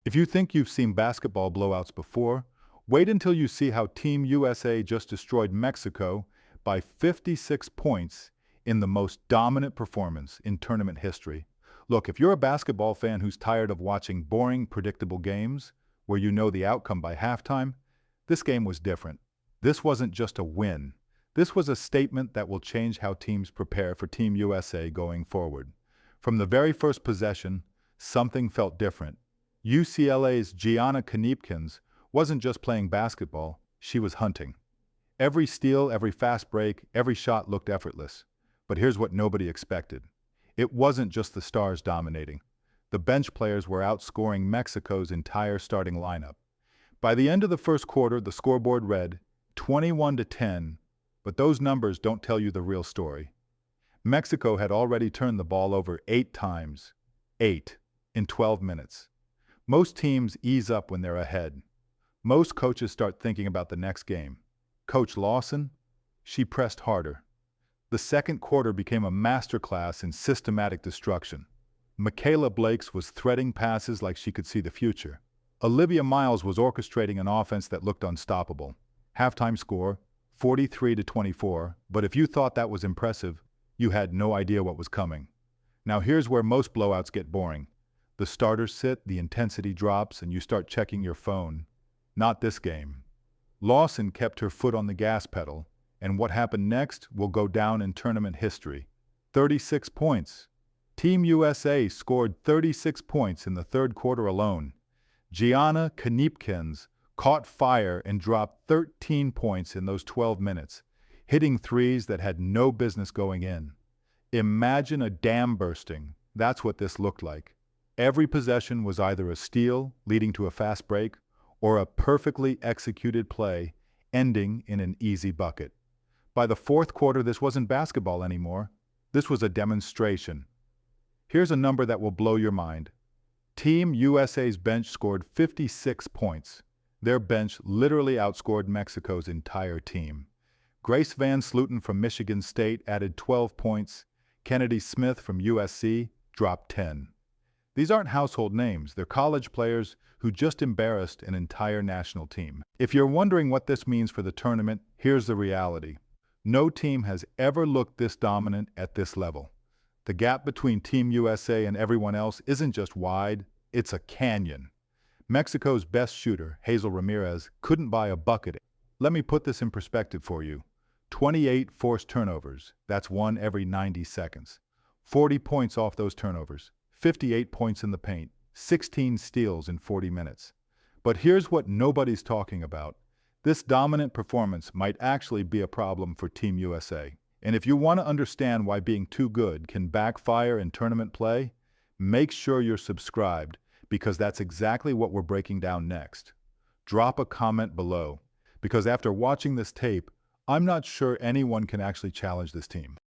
If you think you've seen basketball blowouts before, wait until you see how Team USA just destroyed Mexico by 56 points in the most dominant performance in tournament history. Look, if you're a basketball fan who's tired of watching boring, predictable games where you know the outcome by halftime, this game was different. This wasn't just a win. This was a statement that will change how teams prepare for Team USA going forward. From the very first possession, something felt different. UCLA's Gianna Kneepkens wasn't just playing basketball, she was hunting. Every steal, every fast break, every shot looked effortless. But here's what nobody expected. It wasn't just the stars dominating. The bench players were outscoring Mexico's entire starting lineup. By the end of the first quarter, the scoreboard read 21-10, but those numbers don't tell you the real story. Mexico had already turned the ball over 8 times. 8 in 12 minutes. Most teams ease up when they're ahead. Most coaches start thinking about the next game. Coach Lawson, she pressed harder. The second quarter became a masterclass in systematic destruction. Michaela Blakes was threading passes like she could see the future. Olivia Miles was orchestrating an offense that looked unstoppable. Halftime score, 43-24, but if you thought that was impressive, you had no idea what was coming. Now here's where most blowouts get boring. The starters sit, the intensity drops, and you start checking your phone. Not this game. Lawson kept her foot on the gas pedal, and what happened next will go down in tournament history. 36 points. Team USA scored 36 points in the third quarter alone. Gianna Kneepkens caught fire and dropped 13 points in those 12 minutes, hitting threes that had no business going in. Imagine a dam bursting. That's what this looked like. Every possession was either a steal, leading to a fast break, or a perfectly executed play, ending in an easy bucket. By the fourth quarter, this wasn't basketball anymore. This was a demonstration. Here's a number that will blow your mind. Team USA's bench scored 56 points. Their bench literally outscored Mexico's entire team. Grace Van Slooten from Michigan State added 12 points. Kennedy Smith from USC dropped 10. These aren't household names, they're college players who just embarrassed an entire national team. If you're wondering what this means for the tournament, here's the reality. No team has ever looked this dominant at this level. The gap between Team USA and everyone else isn't just wide, it's a canyon. Mexico's best shooter, Hazel Ramirez, couldn't buy a bucket. Let me put this in perspective for you. 28 forced turnovers, that's one every 90 seconds. 40 points off those turnovers. 58 points in the paint, 16 steals in 40 minutes. But here's what nobody's talking about. This dominant performance might actually be a problem for Team USA. And if you want to understand why being too good can backfire in tournament play, make sure you're subscribed, because that's exactly what we're breaking down next. Drop a comment below, because after watching this tape, I'm not sure anyone can actually challenge this team.